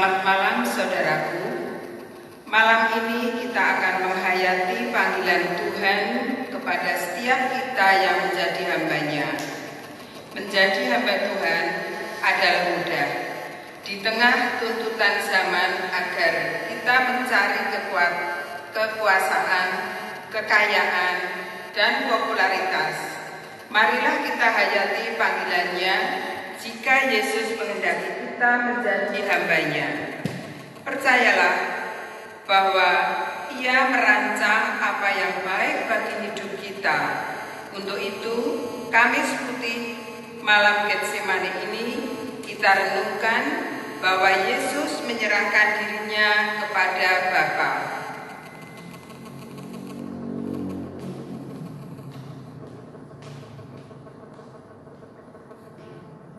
Selamat malam saudaraku. Malam ini kita akan menghayati panggilan Tuhan kepada setiap kita yang menjadi hamba-Nya. Menjadi hamba Tuhan adalah mudah. Di tengah tuntutan zaman agar kita mencari kekuasaan, kekayaan, dan popularitas, marilah kita hayati panggilan-Nya jika Yesus menghendaki kita menjadi hamba-Nya. Percayalah bahwa Ia merancang apa yang baik bagi hidup kita. Untuk itu, Kamis Putih malam Getsemani ini kita renungkan bahwa Yesus menyerahkan dirinya kepada Bapa.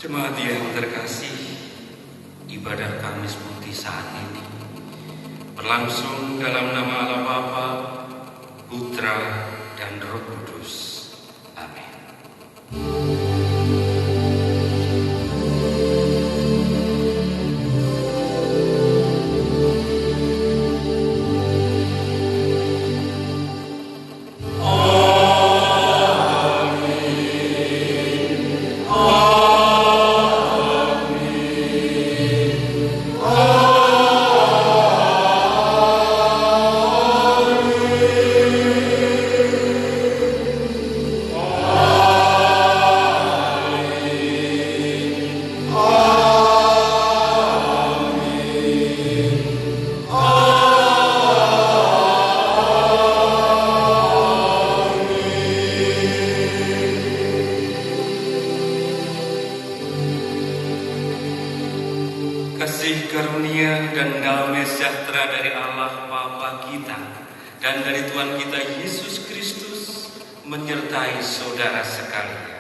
Jemaat yang terkasih, ibadah Kamis Putih saat ini berlangsung dalam nama Allah Bapa, Putra, dan Roh Kudus. Amin. Kasih karunia dan damai sejahtera dari Allah Bapa kita dan dari Tuhan kita Yesus Kristus menyertai saudara sekalian.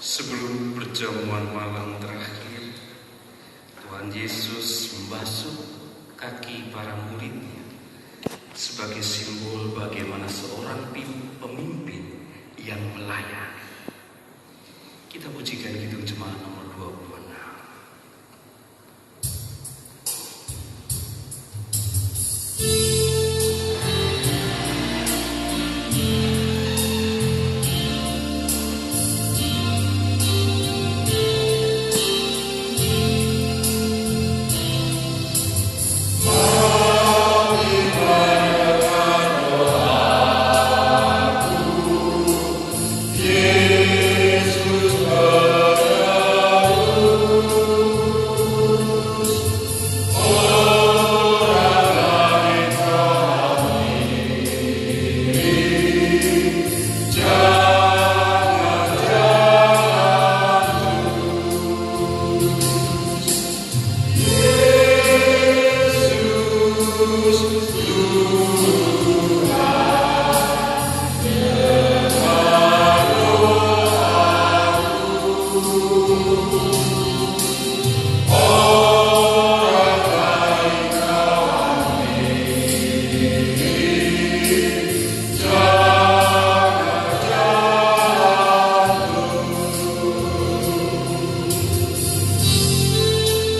Sebelum perjamuan malam terakhir, Tuhan Yesus membasuh kaki para muridnya sebagai simbol bagaimana seorang pemimpin yang melayani. Kita pujikan Kidung Jemaat nomor 26. Yesus berada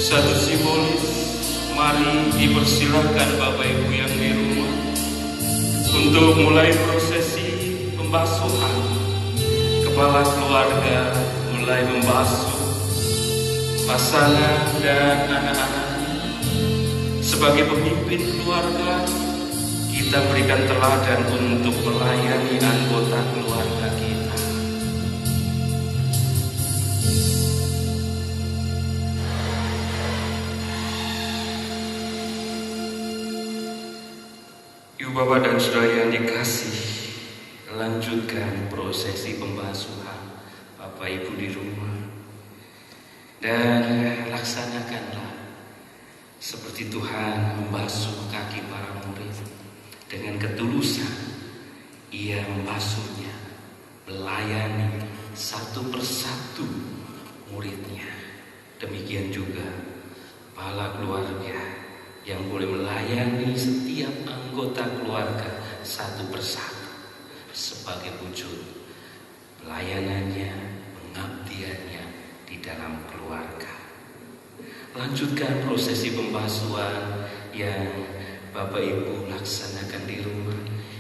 Satu simbolis, mari dipersilahkan Bapak Ibu yang di rumah untuk mulai prosesi pembasuhan. Kepala keluarga mulai membasuh pasangan dan anak-anaknya. Sebagai pemimpin keluarga, kita berikan teladan untuk melayani anggota keluarga kita. Ibu bapak dan saudara yang dikasih, lanjutkan prosesi pembasuhan Bapak Ibu di rumah dan laksanakanlah seperti Tuhan membasuh kaki para murid. Dengan ketulusan ia membasuhnya, melayani satu persatu muridnya. Demikian juga kepala keluarga yang boleh melayani setiap anggota keluarga satu persatu sebagai wujud pelayanannya, pengabdiannya di dalam keluarga. Lanjutkan prosesi pembasuhan yang Bapak Ibu laksanakan di rumah.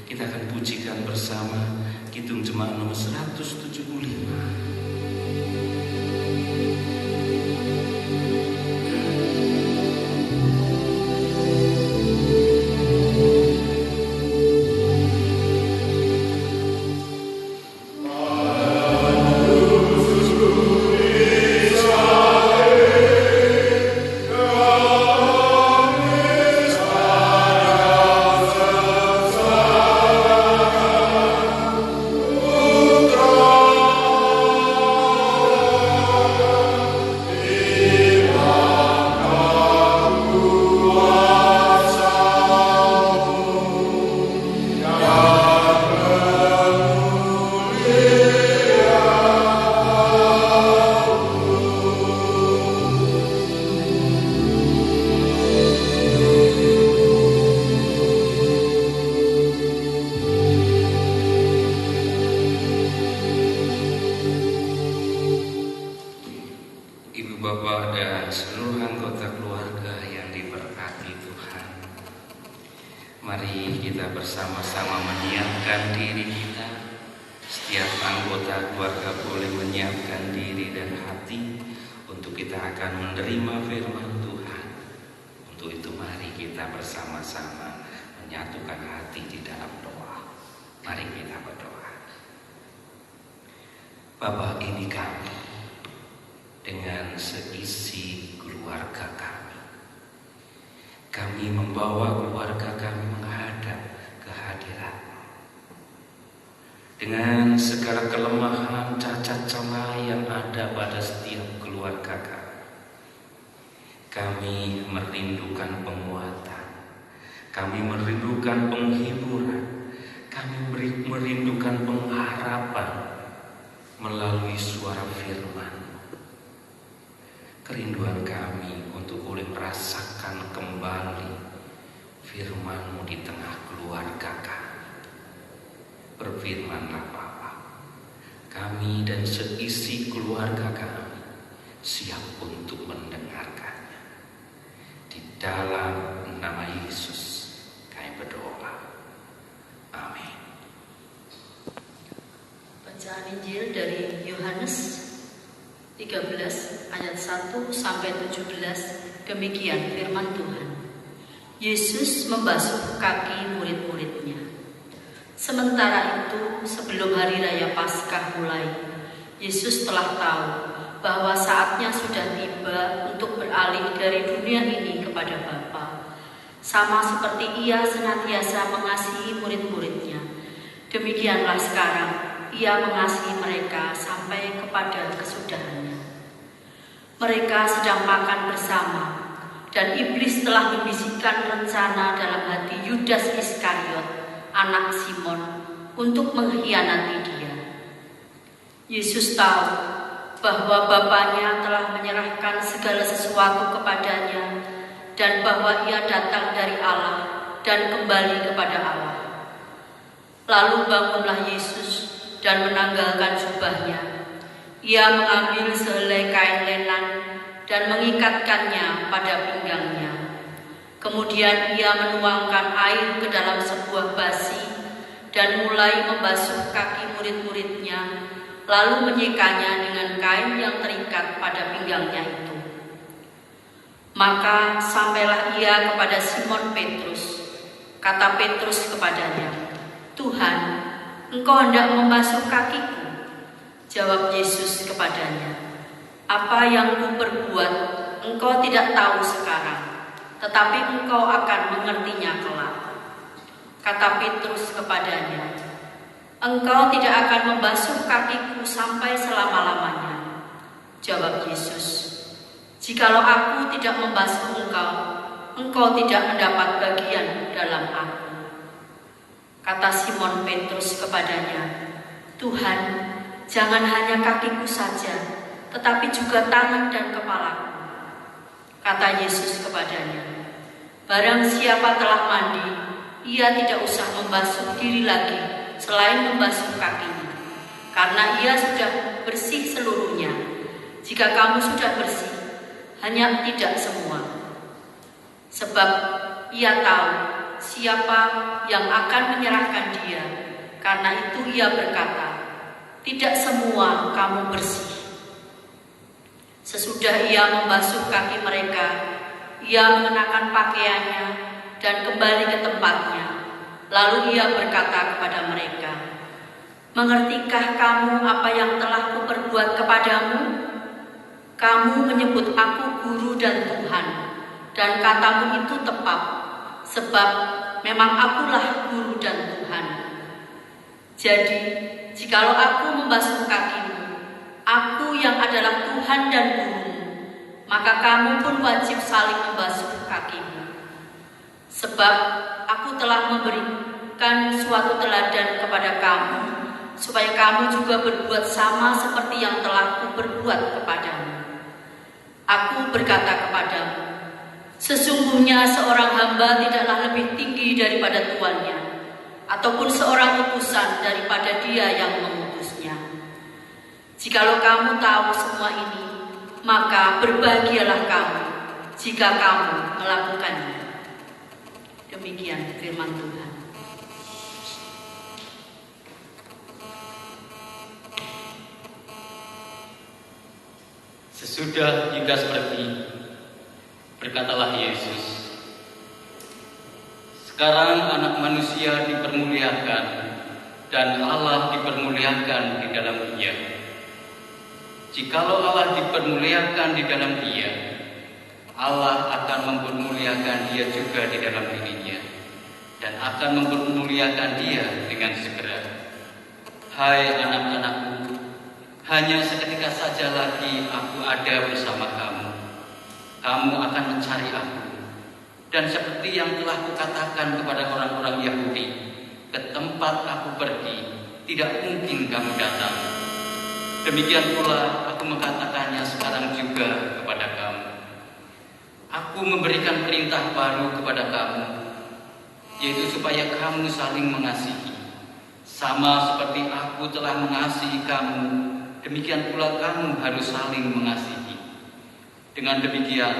Kita akan pujikan bersama Kidung Jemaat nomor 175. Bapak dan seluruh anggota keluarga yang diberkati Tuhan, mari kita bersama-sama menyiapkan diri kita. Setiap anggota keluarga boleh menyiapkan diri dan hati untuk kita akan menerima firman Tuhan. Untuk itu mari kita bersama-sama menyatukan hati di dalam doa. Mari kita berdoa. Bapa, ini kami dengan seisi keluarga kami. Kami membawa keluarga kami menghadap kehadiran-Mu. Dengan segala kelemahan, cacat celah yang ada pada setiap keluarga kami. Kami merindukan penguatan. Kami merindukan penghiburan. Kami merindukan pengharapan melalui suara firman. Kerinduan kami untuk boleh merasakan kembali firman-Mu di tengah keluarga kami. Berfirmanlah Bapa, kami dan seisi keluarga kami siap untuk mendengarkannya. Di dalam nama Yesus kami berdoa. Amin. Bacaan Injil dari Yohanes 13 ayat 1 sampai 17. Demikian firman Tuhan. Yesus membasuh kaki murid-muridnya. Sementara itu, sebelum hari raya Paskah mulai, Yesus telah tahu bahwa saatnya sudah tiba untuk beralih dari dunia ini kepada Bapa. Sama seperti Ia senantiasa mengasihi murid-muridnya, demikianlah sekarang Ia mengasihi mereka sampai kepada kesudahannya. Mereka sedang makan bersama, dan iblis telah membisikkan rencana dalam hati Yudas Iskariot, anak Simon, untuk mengkhianati Dia. Yesus tahu bahwa Bapanya telah menyerahkan segala sesuatu kepadanya, dan bahwa Ia datang dari Allah dan kembali kepada Allah. Lalu bangunlah Yesus dan menanggalkan jubahnya. Ia mengambil sehelai kain lenan, dan mengikatkannya pada pinggangnya. Kemudian ia menuangkan air ke dalam sebuah basi dan mulai membasuh kaki murid-muridnya, lalu menyekanya dengan kain yang terikat pada pinggangnya itu. Maka sampailah ia kepada Simon Petrus. Kata Petrus kepadanya, "Tuhan, Engkau hendak membasuh kakiku?" Jawab Yesus kepadanya, "Apa yang kuperbuat engkau tidak tahu sekarang, tetapi engkau akan mengertinya kelak." Kata Petrus kepadanya, "Engkau tidak akan membasuh kakiku sampai selama-lamanya." Jawab Yesus, "Jikalau aku tidak membasuh engkau, engkau tidak mendapat bagian dalam aku." Kata Simon Petrus kepadanya, "Tuhan, jangan hanya kakiku saja, tetapi juga tangan dan kepalaku." Kata Yesus kepadanya, "Barang siapa telah mandi, ia tidak usah membasuh diri lagi selain membasuh kakinya, karena ia sudah bersih seluruhnya. Jika kamu sudah bersih, hanya tidak semua. Sebab ia tahu siapa yang akan menyerahkan dia, karena itu ia berkata, 'Tidak semua kamu bersih.' Sesudah ia membasuh kaki mereka, ia mengenakan pakaiannya dan kembali ke tempatnya. Lalu ia berkata kepada mereka, 'Mengertikah kamu apa yang telah kuperbuat kepadamu? Kamu menyebut aku guru dan Tuhan, dan katamu itu tepat, sebab memang akulah guru dan Tuhan. Jadi, jikalau aku membasuh kakimu, aku yang adalah Tuhan dan gurumu, maka kamu pun wajib saling membasuh kakimu. Sebab aku telah memberikan suatu teladan kepada kamu, supaya kamu juga berbuat sama seperti yang telah kuperbuat kepadamu. Aku berkata kepadamu, sesungguhnya seorang hamba tidaklah lebih tinggi daripada tuannya, ataupun seorang utusan daripada dia yang mengutusnya. Jikalau kamu tahu semua ini, maka berbahagialah kamu jika kamu melakukannya." Demikian firman Tuhan. Sesudah Yudas pergi, berkatalah Yesus, "Sekarang Anak Manusia dipermuliakan dan Allah dipermuliakan di dalam Dia. Jikalau Allah dipermuliakan di dalam Dia, Allah akan mempermuliakan Dia juga di dalam dirinya, dan akan mempermuliakan Dia dengan segera. Hai anak-anakku, hanya seketika saja lagi aku ada bersama kamu. Kamu akan mencari aku. Dan seperti yang telah kukatakan kepada orang-orang Yahudi, ke tempat aku pergi, tidak mungkin kamu datang. Demikian pula aku mengatakannya sekarang juga kepada kamu. Aku memberikan perintah baru kepada kamu, yaitu supaya kamu saling mengasihi. Sama seperti aku telah mengasihi kamu, demikian pula kamu harus saling mengasihi. Dengan demikian,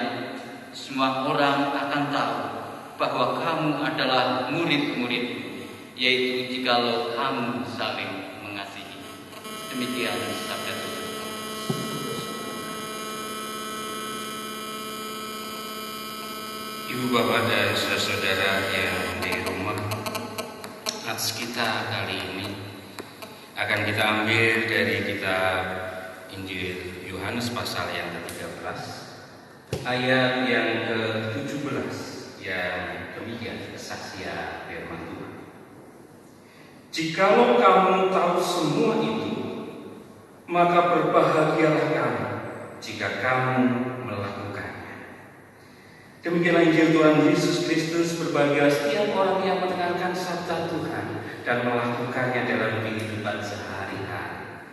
semua orang akan tahu bahwa kamu adalah murid-muridku, yaitu jikalau kamu saling mengasihi." Demikian sabda Tuhan. Ibu bapak dan saudara yang di rumah, nats kita kali ini akan kita ambil dari kitab Injil Yohanes pasal yang ke-13 ayat yang ke-17 yang demikian kesaksian firman Tuhan. "Jikalau kamu tahu semua itu, maka berbahagialah kamu jika kamu melakukannya." Demikianlah Injil Tuhan Yesus Kristus. Berbahagia setiap orang yang mendengarkan sabda Tuhan dan melakukannya dalam kehidupan sehari-hari.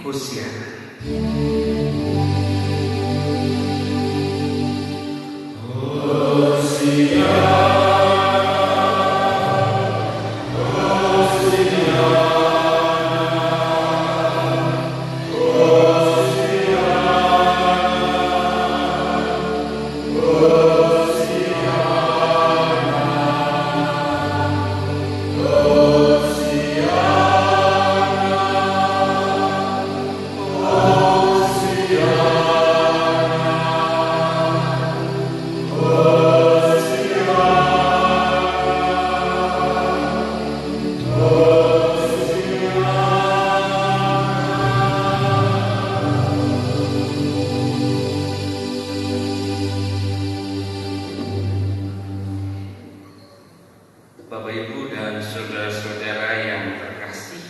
Hosiana. Bapak, Ibu, dan saudara-saudara yang terkasih,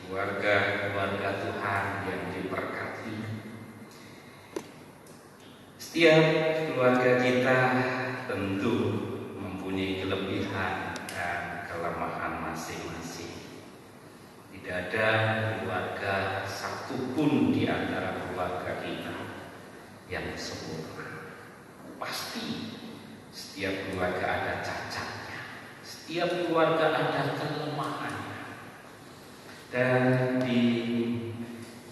keluarga Tuhan yang diberkati. Setiap keluarga kita tentu mempunyai kelebihan dan kelemahan masing-masing. Tidak ada keluarga satupun di antara keluarga kita yang sempurna. Pasti setiap keluarga ada cacatnya, setiap keluarga ada kelemahannya. Dan di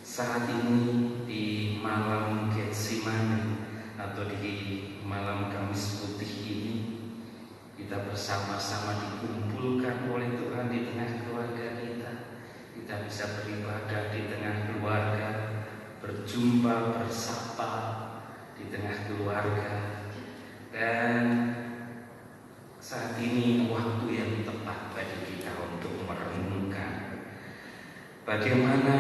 saat ini, di malam Getsemani atau di malam Kamis Putih ini, kita bersama-sama dikumpulkan oleh Tuhan di tengah keluarga kita. Kita bisa beribadah di tengah keluarga, berjumpa, bersapa di tengah keluarga. Dan saat ini waktu yang tepat bagi kita untuk merenungkan bagaimana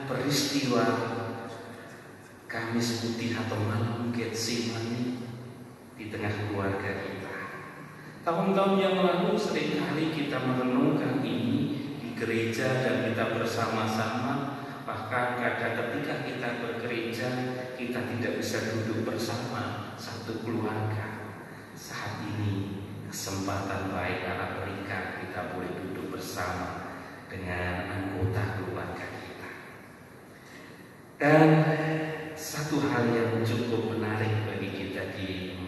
peristiwa Kamis Putih atau malam Getsemani di tengah keluarga kita. Tahun-tahun yang lalu seringkali kita merenungkan ini di gereja dan kita bersama-sama. Bahkan kadang ketika kita bergereja, kita tidak bisa duduk bersama satu keluarga. Saat ini kesempatan baik Allah berikan, kita boleh duduk bersama dengan anggota keluarga kita. Dan satu hal yang cukup menarik bagi kita di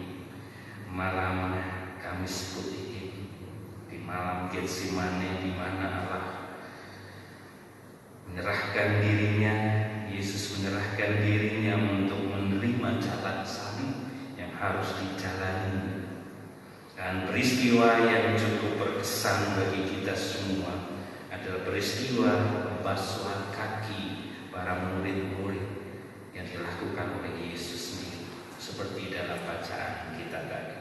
malam Kamis Putih ini, di malam Getsemani, di mana Allah menyerahkan dirinya, Yesus menyerahkan dirinya untuk menerima jalan salib yang harus dijalani. Dan peristiwa yang cukup berkesan bagi kita semua adalah peristiwa pembasuhan kaki para murid-murid yang dilakukan oleh Yesus sendiri, seperti dalam bacaan kita tadi.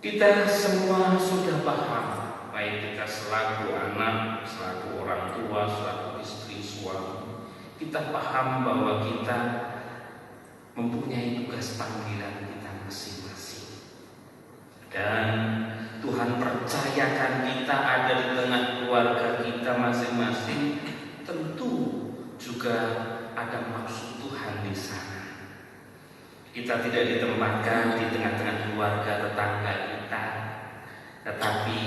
Kita semua sudah paham, baik kita selaku anak, selaku orang tua, selaku istri, suami, kita paham bahwa kita mempunyai tugas panggilan kita masing-masing. Dan Tuhan percayakan kita ada di tengah keluarga kita masing-masing. Tentu juga ada maksud Tuhan di sana. Kita tidak ditempatkan di tengah-tengah keluarga tetangga kita, tetapi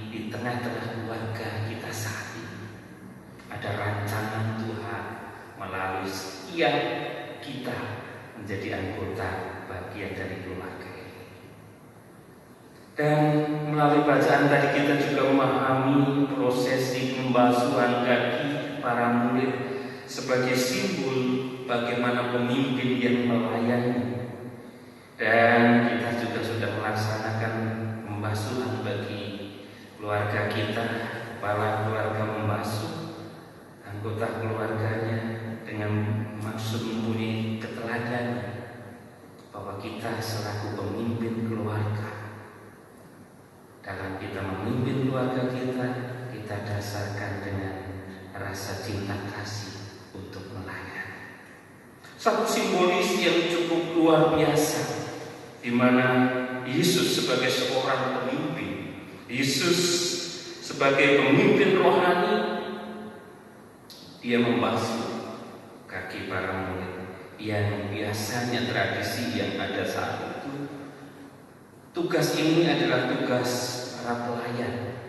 di tengah-tengah keluarga kita saat ini ada rancangan Tuhan melalui setiap kita menjadi anggota bagian dari keluarga ini. Dan melalui bacaan tadi kita juga memahami prosesi pembasuhan kaki para murid sebagai simbol bagaimana pemimpin yang melayani. Dan kita juga sudah melaksanakan pembasuhan bagi keluarga kita, kepala keluarga membasuh anggota keluarganya dengan maksud mempunyai keteladanan bahwa kita selaku pemimpin keluarga, dalam kita memimpin keluarga kita, kita dasarkan dengan rasa cinta kasih untuk melayani. Satu simbolis yang cukup luar biasa, di mana Yesus sebagai seorang pemimpin, Yesus sebagai pemimpin rohani, dia membasuh kaki para murid yang biasanya tradisi yang ada saat itu. Tugas ini adalah tugas para pelayan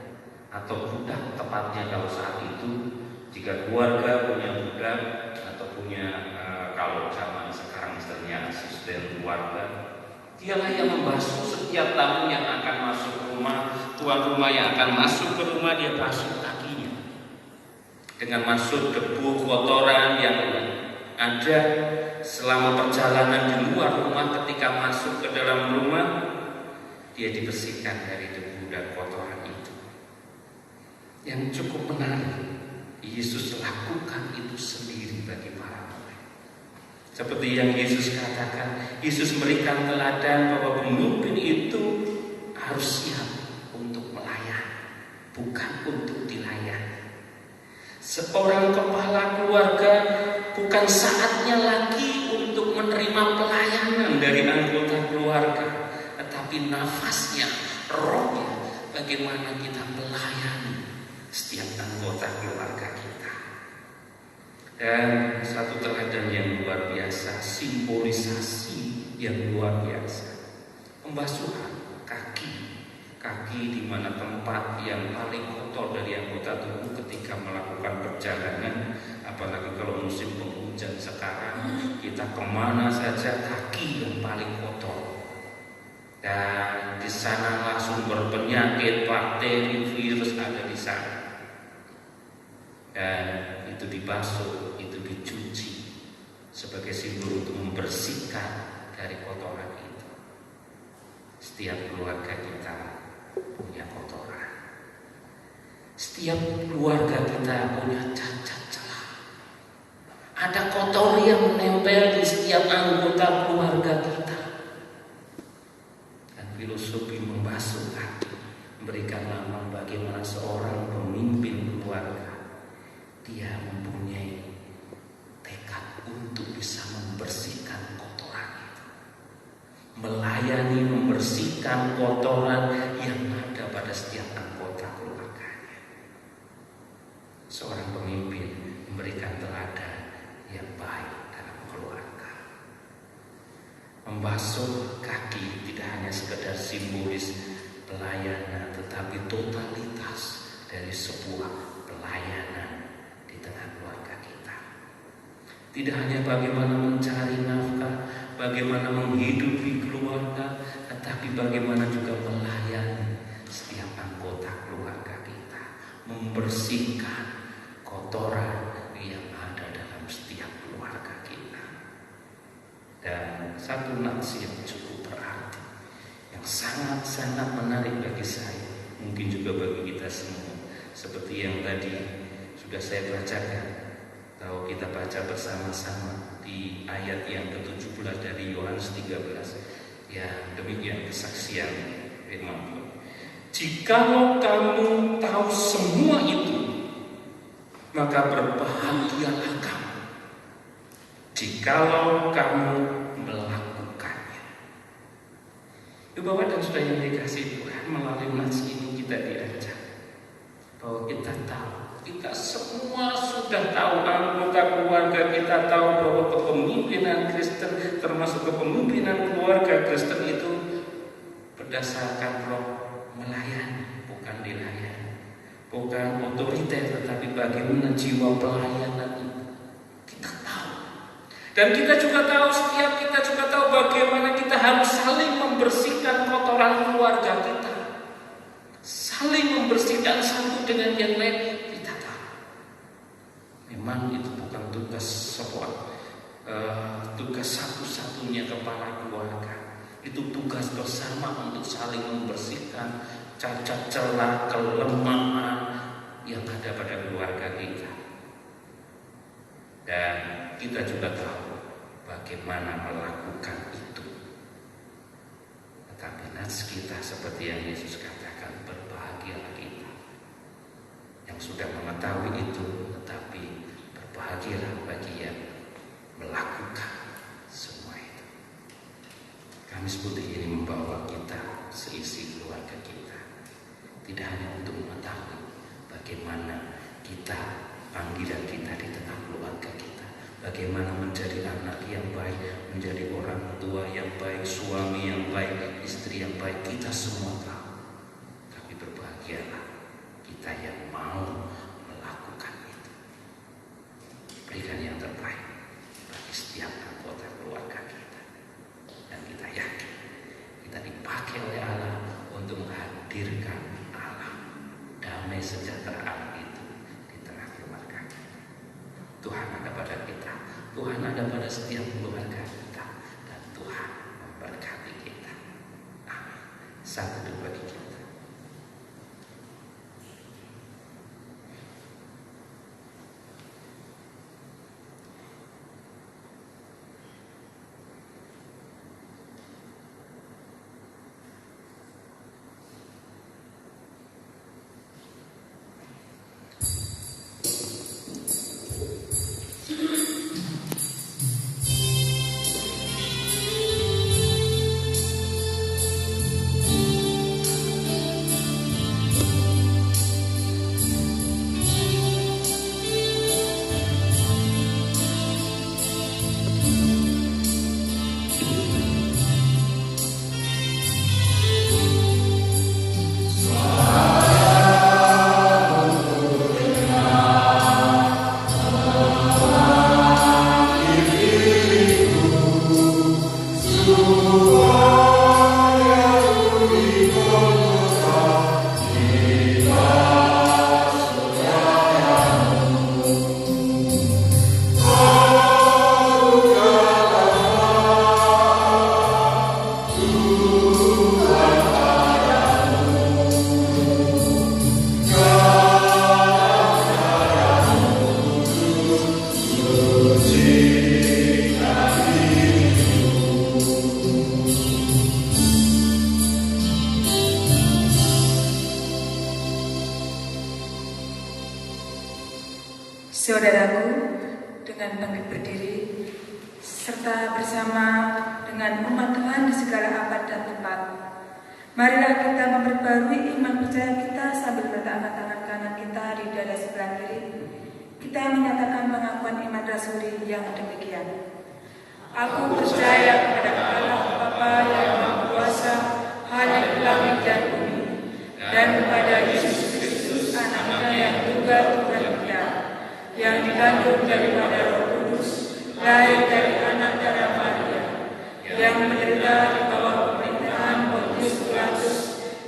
atau budak, tepatnya kalau saat itu jika keluarga punya budak atau punya kalau zaman sekarang istilahnya asisten keluarga, dialah yang membasuh setiap tamu yang akan masuk ke rumah. Tuan rumah yang akan masuk ke rumah, dia basuh kakinya dengan masuk debu kotoran yang ada selama perjalanan di luar rumah. Ketika masuk ke dalam rumah, dia dibersihkan dari debu dan kotoran itu. Yang cukup menarik, Yesus lakukan itu sendiri bagi para murid. Seperti yang Yesus katakan, Yesus memberikan teladan bahwa pemimpin itu harus siap untuk melayani, bukan untuk dilayani. Seorang kepala keluarga bukan saatnya lagi untuk menerima pelayanan dari anggota keluarga, tetapi nafasnya, rohnya bagaimana kita melayani setiap anggota keluarga kita. Dan satu teladan yang luar biasa, simbolisasi yang luar biasa, pembasuhan kaki di mana tempat yang paling kotor dari anggota tubuh ketika melakukan perjalanan, apalagi kalau musim penghujan sekarang, kita kemana saja kaki yang paling kotor. Dan di sana sumber penyakit, bakteri, virus ada di sana. Dan itu dibasuh, itu dicuci sebagai simbol untuk membersihkan dari kotoran itu. Setiap keluarga kita punya kotoran. Setiap keluarga kita punya cacat celah. Ada kotor yang menempel di setiap anggota keluarga kita. Dan filosofi membasuh kaki memberikan lambang bagaimana seorang pemimpin keluarga dia mempunyai tekad untuk bisa membersihkan kotoran itu, melayani, membersihkan kotoran yang ada pada setiap anggota keluarganya. Seorang pemimpin memberikan teladan yang baik dalam keluarga. Membasuh kaki tidak hanya sekedar simbolis pelayanan, tetapi totalitas dari sebuah pelayanan di tengah keluarga kita. Tidak hanya bagaimana mencari nafkah, bagaimana menghidupi keluarga, tetapi bagaimana juga melayani setiap anggota keluarga kita, membersihkan kotoran yang ada dalam setiap keluarga kita. Dan satu nasi yang cukup berarti, yang sangat-sangat menarik bagi saya, mungkin juga bagi kita semua, seperti yang tadi sudah saya bacakan. Kalau kita baca bersama-sama di ayat yang ke-17 dari Yohanes 13, ya demikian kesaksian firman Tuhan. Jikalau kamu tahu semua itu, maka berbahagialah kamu jikalau kamu melakukannya. Ibu Bapak dan Saudara yang dikasihi Tuhan, melalui nats ini kita diajak bahwa kita tahu, kita semua sudah tahu, anggota keluarga kita tahu bahwa kepemimpinan Kristen, termasuk kepemimpinan keluarga Kristen itu berdasarkan roh melayani, bukan dilayani, bukan otoriter, tetapi bagaimana jiwa pelayanan itu. Kita tahu, dan kita juga tahu, setiap kita juga tahu bagaimana kita harus saling membersihkan kotoran keluarga kita, saling membersihkan satu dengan yang lain. Memang itu bukan tugas tugas satu-satunya kepala keluarga. Itu tugas bersama untuk saling membersihkan cacat celah, kelemahan yang ada pada keluarga kita. Dan kita juga tahu bagaimana melakukan itu. Tetapi nats kita seperti yang Yesus katakan, berbahagialah kita yang sudah mengetahui itu, tetapi berbahagialah bagi yang melakukan semua itu. Kamis Putih ini membawa kita seisi keluarga kita, tidak hanya untuk mengetahui bagaimana kita, panggilan kita di tengah keluarga kita, bagaimana menjadi anak yang baik, menjadi orang tua yang baik, suami yang baik, istri yang baik, kita semua tahu. Tapi berbahagialah kita yang mau melakukan itu. Berikan yang terbaik bagi setiap anggota keluarga kita, dan kita yakin kita dipakai oleh Allah untuk menghadirkan Allah, damai sejahtera Allah itu di tengah keluarga kita. Tuhan ada pada kita, Tuhan ada pada setiap keluarga kita, dan Tuhan memberkati kita. Amin. Satu bagi kita. Saudaraku, dengan bangkit berdiri, serta bersama dengan umat Tuhan di segala abad dan tempat, marilah kita memperbarui iman percaya kita sambil meletakkan tangan kanan kita di dada sebelah kiri. Kita menyatakan pengakuan iman rasuli yang demikian. Aku percaya kepada Allah Bapa yang Maha Kuasa, Hadir langit dan bumi, dan kepada Yesus Kristus, Anaknya yang juga Tuhan kita, yang dikandung daripada Roh Kudus, lahir dari anak darah Maria, yang menderita di bawah pemerintahan Pontius Pilatus,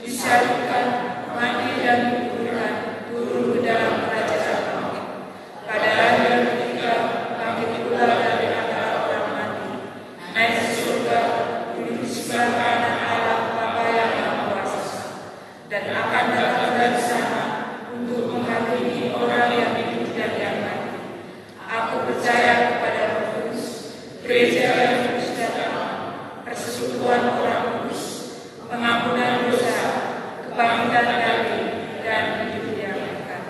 disalibkan, mati dan dikuburkan, turun ke dalam kerajaan Allah. Pada hari yang ketiga, bangkit pula dari antara orang mati, naik ke surga, duduk di sebelah kanan Allah Bapa yang Maha Kuasa, dan akan datang dari sana untuk menghakimi orang yang hidup dan yang mati. Aku percaya kepada Roh Kudus, gereja yang kudus dan aman, persekutuan orang kudus, pengampunan dosa, kebangkitan dari dan hidup yang kekal.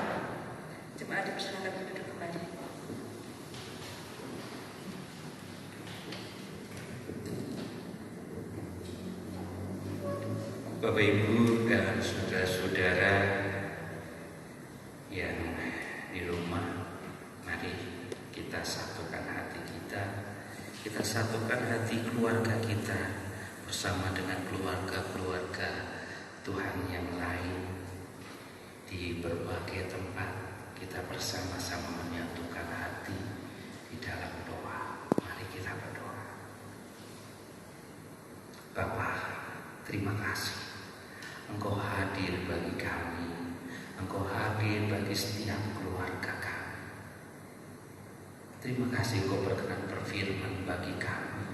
Jemaat dipersilakan duduk kembali. Bapak Ibu dan saudara-saudara yang di rumah, mari kita satukan hati kita satukan hati keluarga kita bersama dengan keluarga-keluarga Tuhan yang lain di berbagai tempat. Kita bersama-sama menyatukan hati di dalam doa. Mari kita berdoa. Bapa, terima kasih Engkau hadir bagi kami, Engkau hadir bagi setiap keluarga kami. Terima kasih Engkau berkenan berfirman bagi kami,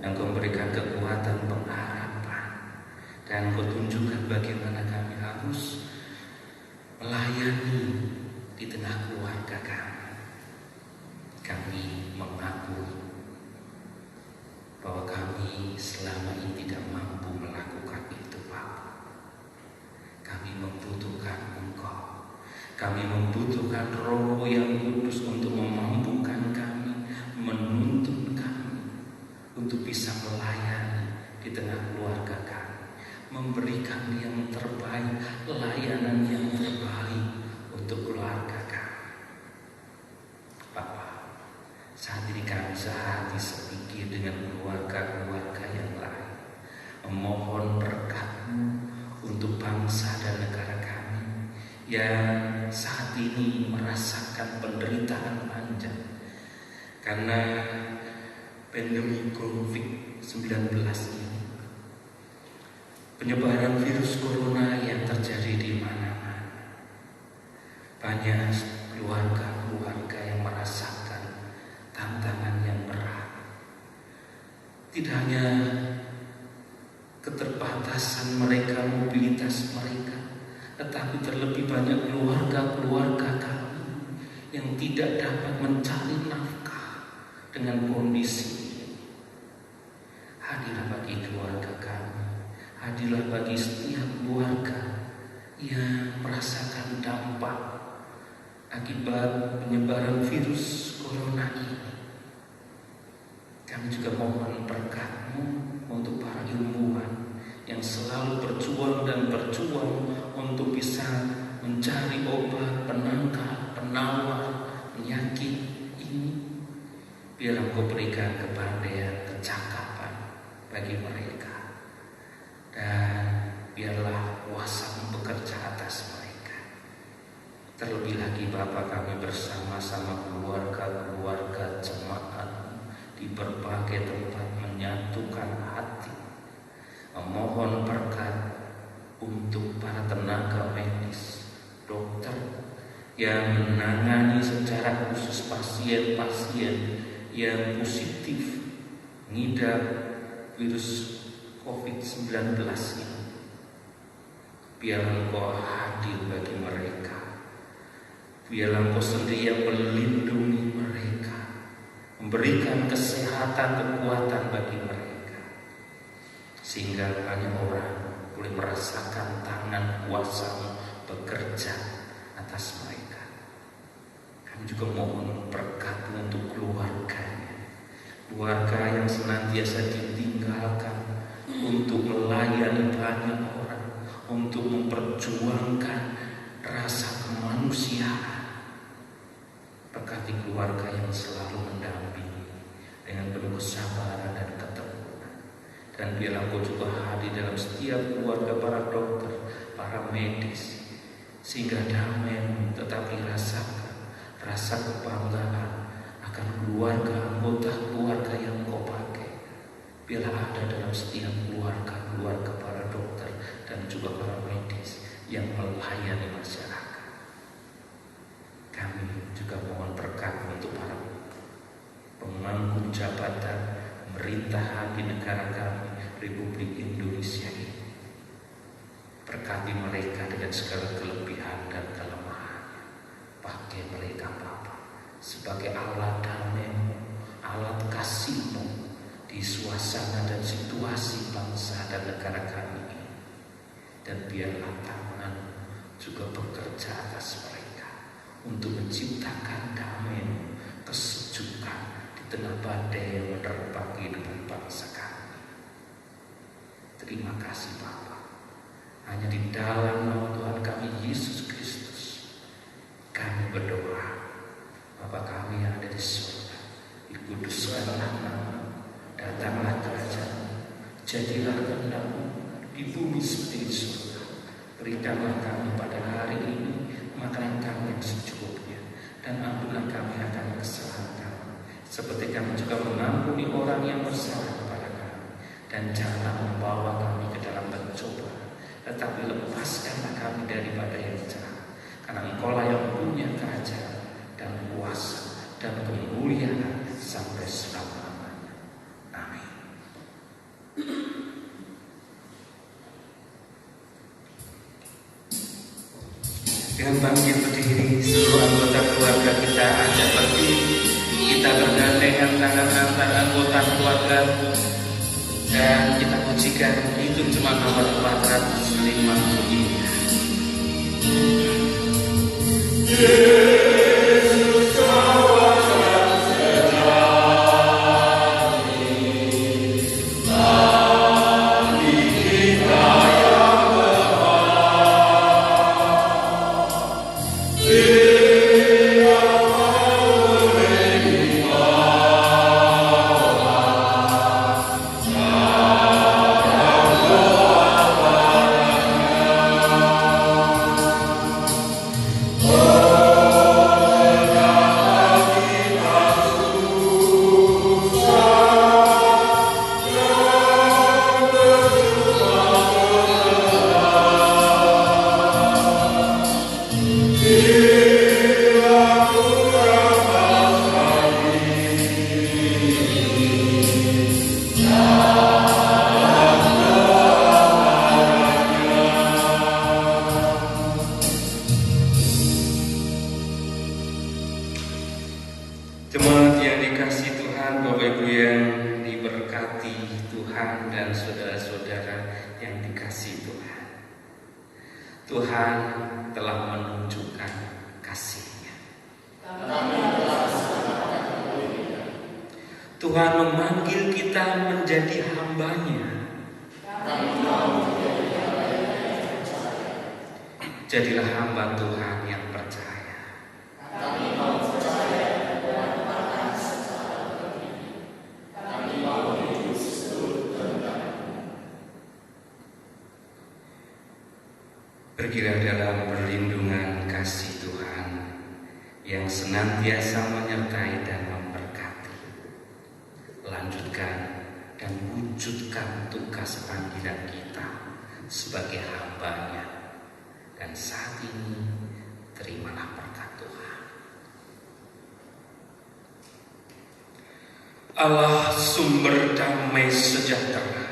Engkau memberikan kekuatan pengharapan, dan Engkau tunjukkan bagaimana kami harus melayani di tengah keluarga kami. Kami mengakui bahwa kami selama ini tidak mampu melakukan itu, Bapa. Kami membutuhkan Engkau. Kami membutuhkan Roh yang kudus untuk memampukan kami, menuntun kami untuk bisa melayani di tengah keluarga kami, memberikan yang terbaik, layanan yang terbaik untuk keluarga kami. Bapa, saat ini kami sehati sepikir dengan keluarga-keluarga yang lain, memohon berkat-Mu untuk bangsa dan negara kami yang saat ini merasakan penderitaan panjang karena pandemi COVID-19 ini, penyebaran virus corona yang terjadi di mana-mana. Banyak keluarga-keluarga yang merasakan tantangan yang berat. Tidak hanya keterbatasan mereka, mobilitas mereka, tetapi terlebih banyak keluarga-keluarga kami yang tidak dapat mencari nafkah dengan kondisi ini. Hadirlah bagi keluarga kami, hadirlah bagi setiap keluarga yang merasakan dampak akibat penyebaran virus corona ini. Kami juga mohon berkat-Mu untuk para ilmuwan yang selalu berjuang dan berjuang untuk bisa mencari obat, penangkal, penawar penyakit ini. Biar Engkau berikan kepandaian, kecakapan bagi mereka, dan biarlah kuasa-Mu bekerja atas mereka. Terlebih lagi Bapa, kami bersama-sama keluarga-keluarga jemaat di berbagai tempat menyatukan hati, memohon berkat untuk para tenaga medis, dokter yang menangani secara khusus pasien-pasien yang positif mengidap virus COVID-19 ini. Biarlah Engkau hadir bagi mereka. Biarlah Engkau sendiri yang melindungi mereka, memberikan kesehatan, kekuatan bagi mereka, sehingga banyak orang boleh merasakan tangan kuasa-Mu bekerja atas mereka. Kami juga mohon berkat untuk keluarganya, keluarga yang senantiasa ditinggalkan untuk melayani banyak orang, untuk memperjuangkan rasa kemanusiaan. Berkati keluarga yang selalu mendampingi dengan penuh kesabaran dan ketekunan. Dan biarlah Engkau juga hadir dalam setiap keluarga para dokter, para medis, sehingga damai tetap dirasakan, rasa kebanggaan akan keluarga, anggota keluarga yang Engkau pakai. Biarlah ada dalam setiap keluarga para dokter dan juga para medis yang melayani masyarakat. Kami juga mohon berkat untuk para pemangku jabatan pemerintahan di negara kami, Republik Indonesia ini. Berkati mereka dengan segala kelebihan dan kelemahannya. Pakai mereka Bapa sebagai alat damai-Mu, alat kasih-Mu di suasana dan situasi bangsa dan negara kami ini. Dan biarlah tangan juga bekerja atas mereka untuk menciptakan damai, kesejukan di tengah badai yang menerpa kehidupan bangsa kami. Terima kasih Bapa. Hanya di dalam nama Tuhan kami Yesus Kristus kami berdoa. Bapa kami yang ada di surga, dikuduskanlah nama-Mu, datanglah kerajaan-Mu, jadilah kehendak-Mu di bumi seperti di surga. Berikanlah kami pada hari ini makanan kami yang secukupnya, dan ampunilah kami akan kesalahan kami, seperti kami juga mengampuni orang yang bersalah kepada kami. Dan janganlah membawa kami ke dalam pencobaan, tetapi lepaskanlah kami daripada yang jahat. Karena Engkau-lah yang punya kerajaan dan kuasa dan kemuliaan sampai selama-lamanya. Amin. Dengan bangkit berdiri, seluruh anggota keluarga kita ajak berdiri. Kita bergandengan tangan antar anggota keluarga dan kita pujikan itu cuma nomor 453. Jemaat yang dikasihi Tuhan, Bapak Ibu yang diberkati Tuhan dan saudara-saudara yang dikasihi Tuhan. Tuhan telah menunjukkan kasih-Nya. Tuhan memanggil kita menjadi hamba-Nya. Jadilah hamba Tuhan yang percaya. Pergilah dalam perlindungan kasih Tuhan yang senantiasa menyertai dan memberkati. Lanjutkan dan mewujudkan tugas panggilan kita sebagai hamba-Nya. Dan saat ini terimalah berkat Tuhan. Allah sumber damai sejahtera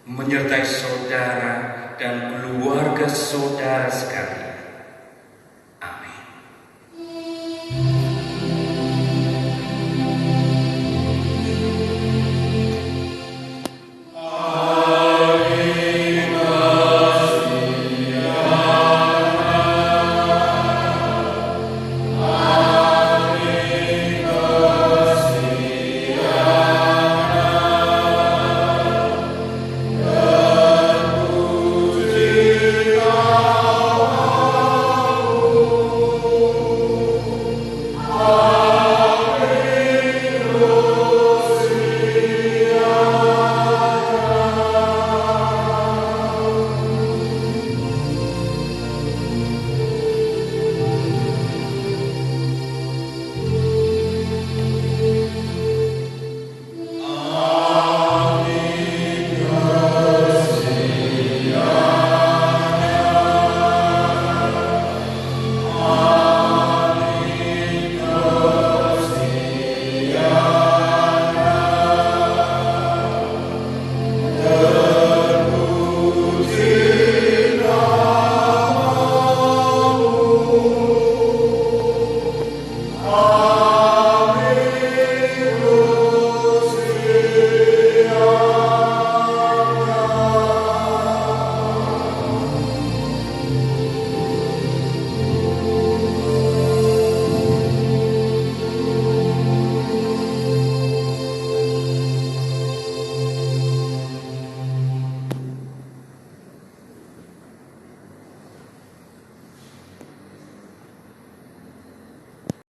menyertai saudara dan keluarga saudara sekalian.